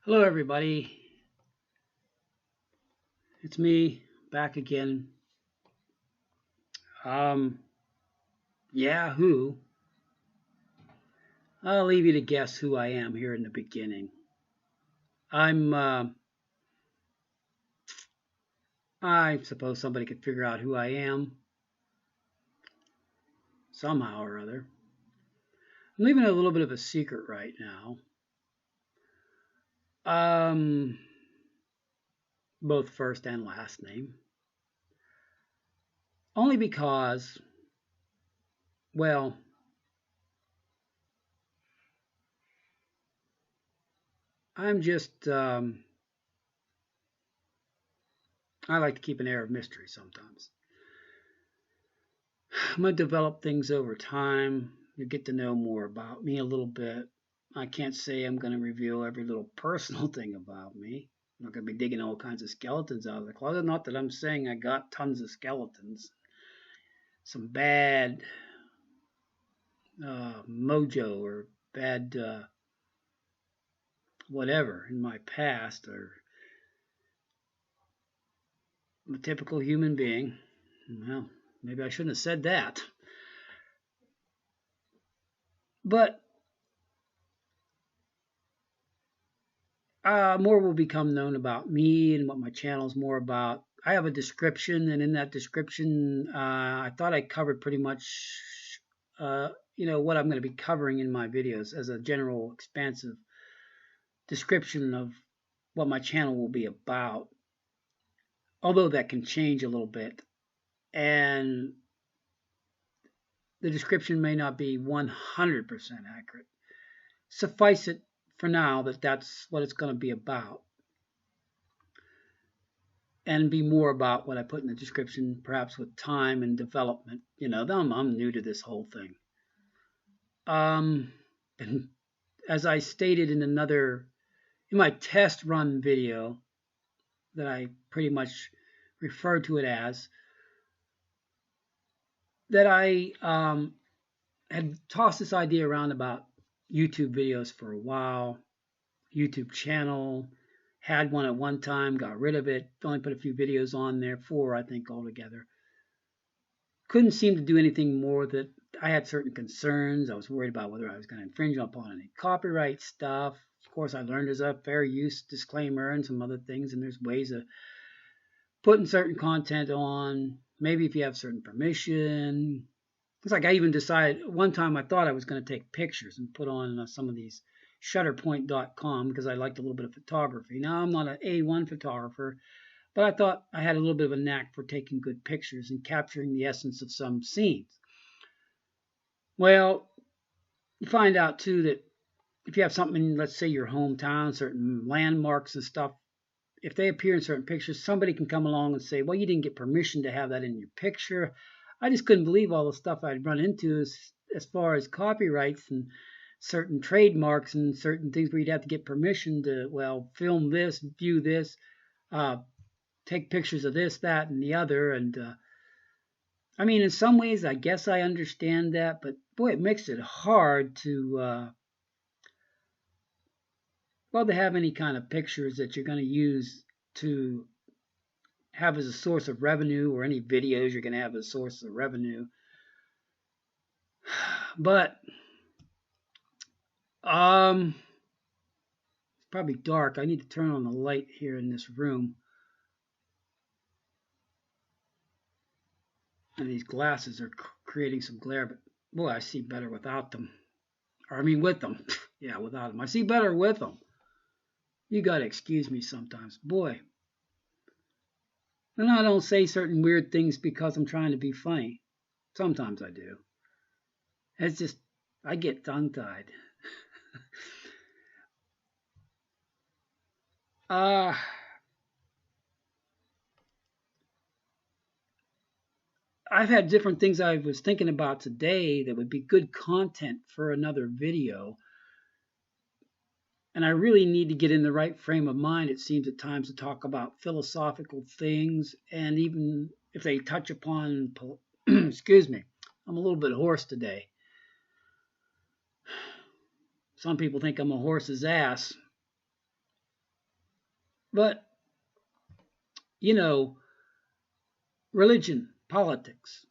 Hello, everybody. It's me back again. Um, yeah, who? I'll leave you to guess who I am here in the beginning. I'm. I suppose somebody could figure out who I am somehow or other. I'm leaving a little bit of a secret right now. Um, both first and last name. Only because, well, I'm just. I like to keep an air of mystery sometimes. I'm going to develop things over time. You get to know more about me a little bit. I can't say I'm going to reveal every little personal thing about me. I'm not going to be digging all kinds of skeletons out of the closet. Not that I'm saying I got tons of skeletons. Some bad mojo or bad whatever in my past, or I'm a typical human being. Well, maybe I shouldn't have said that. But more will become known about me and what my channel is more about. I have a description, and in that description, I thought I covered pretty much, what I'm going to be covering in my videos as a general, expansive description of what my channel will be about. Although that can change a little bit, and the description may not be 100% accurate. Suffice it for now that that's what it's going to be about, and be more about what I put in the description, perhaps with time and development. I'm new to this whole thing. And as I stated in my test run video that I pretty much referred to it as, that I had tossed this idea around about YouTube videos for a while, YouTube channel. Had one at one time, got rid of it, only put a few videos on there, 4 I think altogether. Couldn't seem to do anything more. That I had certain concerns. I was worried about whether I was going to infringe upon any copyright stuff. Of course, I learned there's a fair use disclaimer and some other things, and there's ways of putting certain content on, maybe if you have certain permission. It's like I even decided one time I thought I was going to take pictures and put on some of these shutterpoint.com because I liked a little bit of photography. Now, I'm not an A1 photographer, but I thought I had a little bit of a knack for taking good pictures and capturing the essence of some scenes. Well, you find out too that if you have something in, let's say, your hometown, certain landmarks and stuff, if they appear in certain pictures, somebody can come along and say, well, you didn't get permission to have that in your picture. I just couldn't believe all the stuff I'd run into as far as copyrights and certain trademarks and certain things where you'd have to get permission to, well, film this, view this, take pictures of this, that, and the other. And I mean, in some ways, I guess I understand that, but boy, it makes it hard to, to have any kind of pictures that you're going to use to have as a source of revenue, or any videos you're going to have as a source of revenue. But it's probably dark. I need to turn on the light here in this room. And these glasses are creating some glare, but boy, I see better without them. Or I mean with them. Yeah, without them. I see better with them. You got to excuse me sometimes. Boy. And I don't say certain weird things because I'm trying to be funny. Sometimes I do. It's just, I get tongue-tied. I've had different things I was thinking about today that would be good content for another video. And I really need to get in the right frame of mind, it seems at times, to talk about philosophical things. And even if they touch upon, excuse me, I'm a little bit hoarse today. Some people think I'm a horse's ass. But, you know, religion, politics.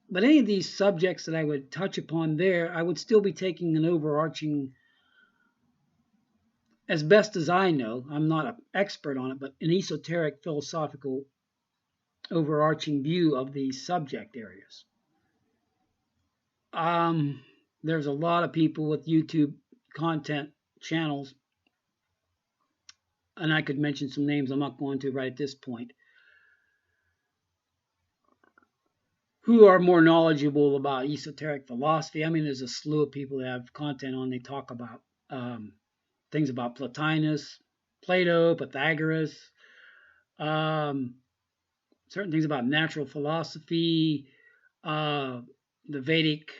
But any of these subjects that I would touch upon there, I would still be taking an overarching, as best as I know, I'm not an expert on it, but an esoteric philosophical overarching view of these subject areas. Um, there's a lot of people with YouTube content channels, and I could mention some names. I'm not going to right at this point, who are more knowledgeable about esoteric philosophy. I mean, there's a slew of people that have content on. They talk about things about Plotinus, Plato, Pythagoras, certain things about natural philosophy, the Vedic,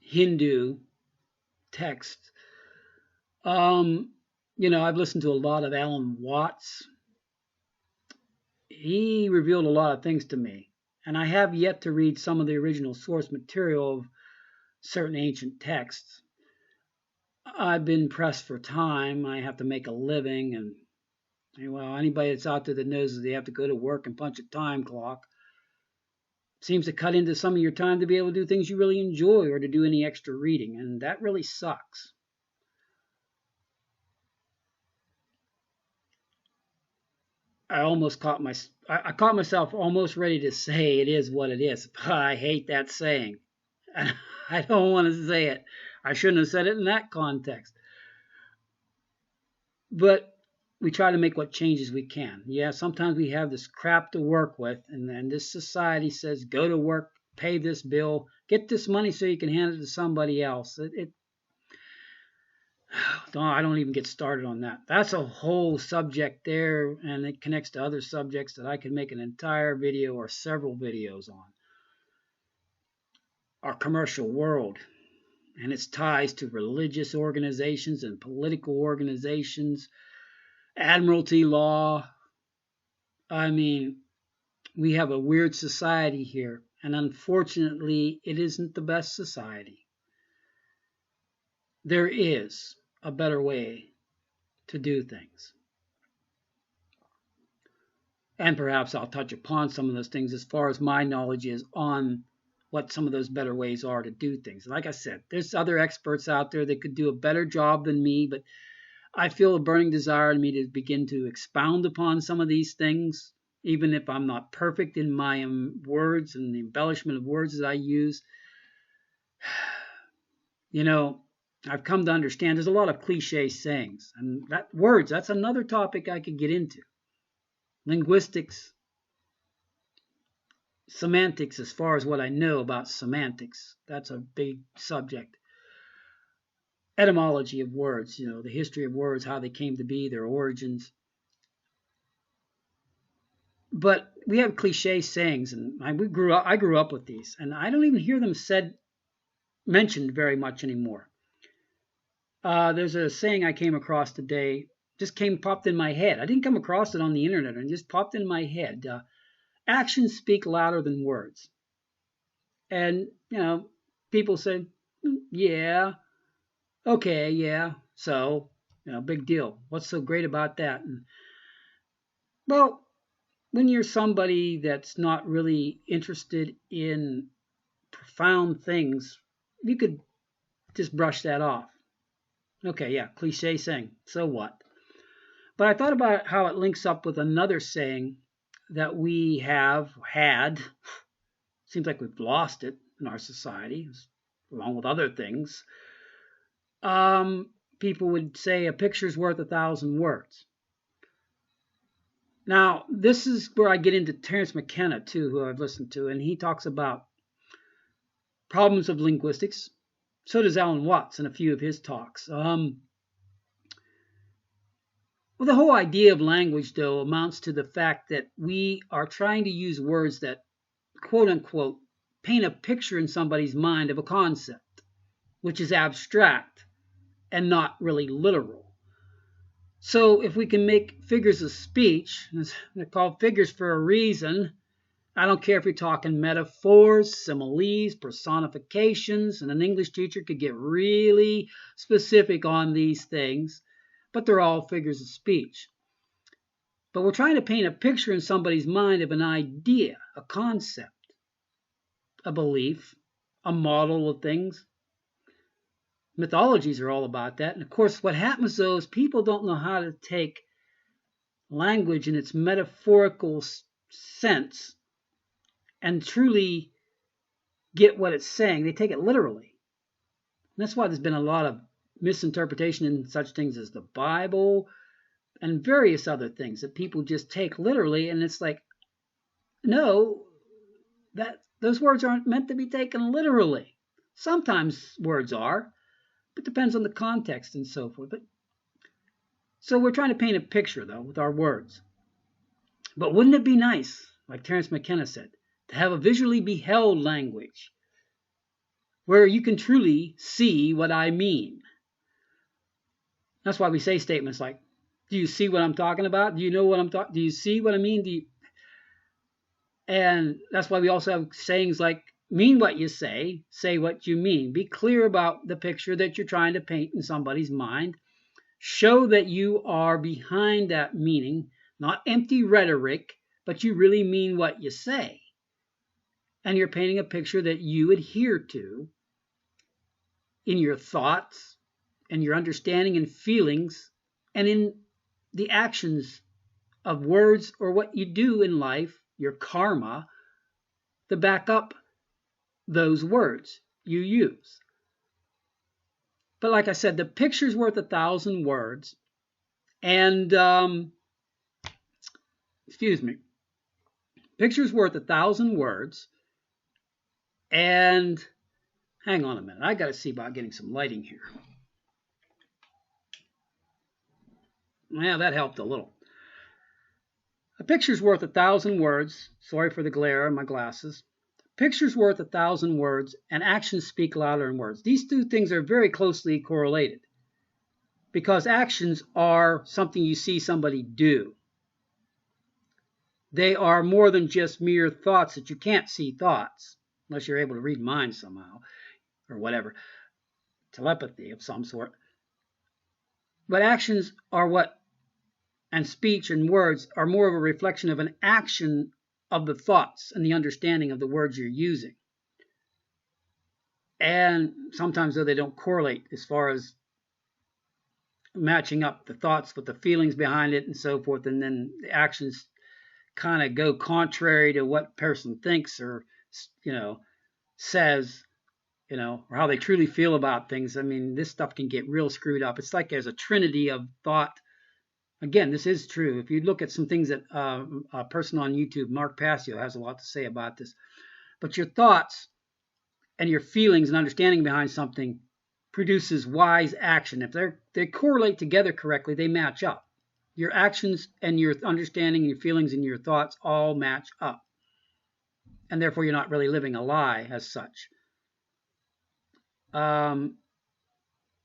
Hindu text. I've listened to a lot of Alan Watts. He revealed a lot of things to me, and I have yet to read some of the original source material of certain ancient texts. I've been pressed for time. I have to make a living, and well, anybody that's out there that knows that they have to go to work and punch a time clock seems to cut into some of your time to be able to do things you really enjoy or to do any extra reading, and that really sucks. I caught myself almost ready to say it is what it is, but I hate that saying. I don't want to say it. I shouldn't have said it in that context. But we try to make what changes we can. Yeah, sometimes we have this crap to work with, and then this society says, go to work, pay this bill, get this money so you can hand it to somebody else. I don't even get started on that. That's a whole subject there, and it connects to other subjects that I could make an entire video or several videos on. Our commercial world and its ties to religious organizations and political organizations, admiralty law. I mean, we have a weird society here, and unfortunately, it isn't the best society. There is a better way to do things. And perhaps I'll touch upon some of those things as far as my knowledge is on what some of those better ways are to do things. Like I said, there's other experts out there that could do a better job than me, but I feel a burning desire in me to begin to expound upon some of these things, even if I'm not perfect in my words and the embellishment of words that I use. I've come to understand there's a lot of cliche sayings, and that's another topic I could get into. Linguistics, semantics, as far as what I know about semantics, that's a big subject. Etymology of words, the history of words, how they came to be, their origins. But we have cliche sayings, and I grew up with these, and I don't even hear them mentioned very much anymore. There's a saying I came across today, popped in my head. I didn't come across it on the internet, it just popped in my head. Actions speak louder than words. And, people say, yeah, okay, yeah, so, big deal. What's so great about that? And, well, when you're somebody that's not really interested in profound things, you could just brush that off. Okay, yeah, cliche saying, so what? But I thought about how it links up with another saying that we have had. Seems like we've lost it in our society, along with other things. People would say a picture's worth 1,000 words. Now, this is where I get into Terence McKenna, too, who I've listened to, and he talks about problems of linguistics. So does Alan Watts in a few of his talks. Well, the whole idea of language, though, amounts to the fact that we are trying to use words that, quote unquote, paint a picture in somebody's mind of a concept, which is abstract and not really literal. So if we can make figures of speech, they're called figures for a reason, I don't care if you're talking metaphors, similes, personifications, and an English teacher could get really specific on these things, but they're all figures of speech. But we're trying to paint a picture in somebody's mind of an idea, a concept, a belief, a model of things. Mythologies are all about that. And of course, what happens though is people don't know how to take language in its metaphorical sense and truly get what it's saying. They take it literally. And that's why there's been a lot of misinterpretation in such things as the Bible and various other things that people just take literally. And it's like, no, those words aren't meant to be taken literally. Sometimes words are, but depends on the context and so forth. So we're trying to paint a picture, though, with our words. But wouldn't it be nice, like Terence McKenna said, to have a visually beheld language where you can truly see what I mean? That's why we say statements like, do you see what I'm talking about? Do you know what I'm talking? Do you see what I mean? And that's why we also have sayings like, mean what you say what you mean. Be clear about the picture that you're trying to paint in somebody's mind. Show that you are behind that meaning, not empty rhetoric, but you really mean what you say. And you're painting a picture that you adhere to in your thoughts and your understanding and feelings and in the actions of words or what you do in life, your karma, to back up those words you use. But like I said, the picture's worth 1,000 words. And, picture's worth 1,000 words. And, hang on a minute, I got to see about getting some lighting here. Yeah, that helped a little. A picture's worth 1,000 words. Sorry for the glare on my glasses. Picture's worth 1,000 words, and actions speak louder than words. These two things are very closely correlated because actions are something you see somebody do. They are more than just mere thoughts that you can't see thoughts unless you're able to read minds somehow or whatever, telepathy of some sort. But actions are what, and speech and words are more of a reflection of an action of the thoughts and the understanding of the words you're using. And sometimes, though, they don't correlate as far as matching up the thoughts with the feelings behind it and so forth, and then the actions kind of go contrary to what person thinks or, says, or how they truly feel about things. I mean, this stuff can get real screwed up. It's like there's a trinity of thought. Again, this is true. If you look at some things that a person on YouTube, Mark Passio, has a lot to say about this. But your thoughts and your feelings and understanding behind something produces wise action. If they correlate together correctly, they match up. Your actions and your understanding and your feelings and your thoughts all match up. And therefore, you're not really living a lie as such.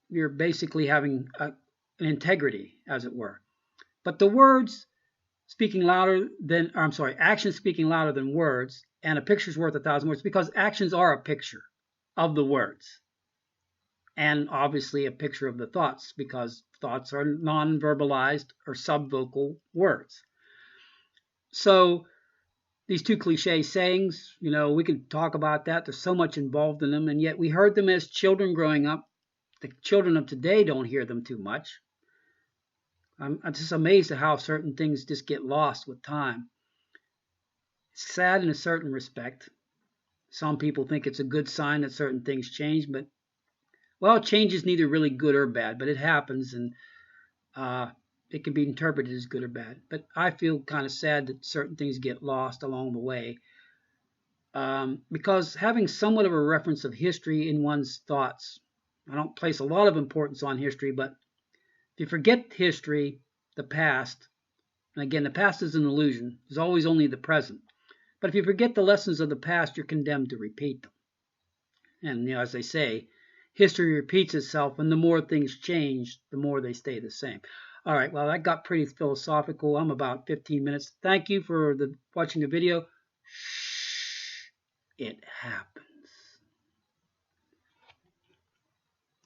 You're basically having an integrity, as it were. But the words speaking louder than, actions speaking louder than words, and a picture's worth 1,000 words, because actions are a picture of the words. And obviously a picture of the thoughts, because thoughts are non-verbalized or subvocal words. So these two cliche sayings, we could talk about that. There's so much involved in them, and yet we heard them as children growing up. The children of today don't hear them too much. I'm just amazed at how certain things just get lost with time. It's sad in a certain respect. Some people think it's a good sign that certain things change, but, well, change is neither really good or bad, but it happens, and it can be interpreted as good or bad. But I feel kind of sad that certain things get lost along the way, because having somewhat of a reference of history in one's thoughts, I don't place a lot of importance on history, but if you forget history, the past, and again, the past is an illusion. There's always only the present. But if you forget the lessons of the past, you're condemned to repeat them. And, as they say, history repeats itself, and the more things change, the more they stay the same. All right, well, that got pretty philosophical. I'm about 15 minutes. Thank you for watching the video. Shh. It happened.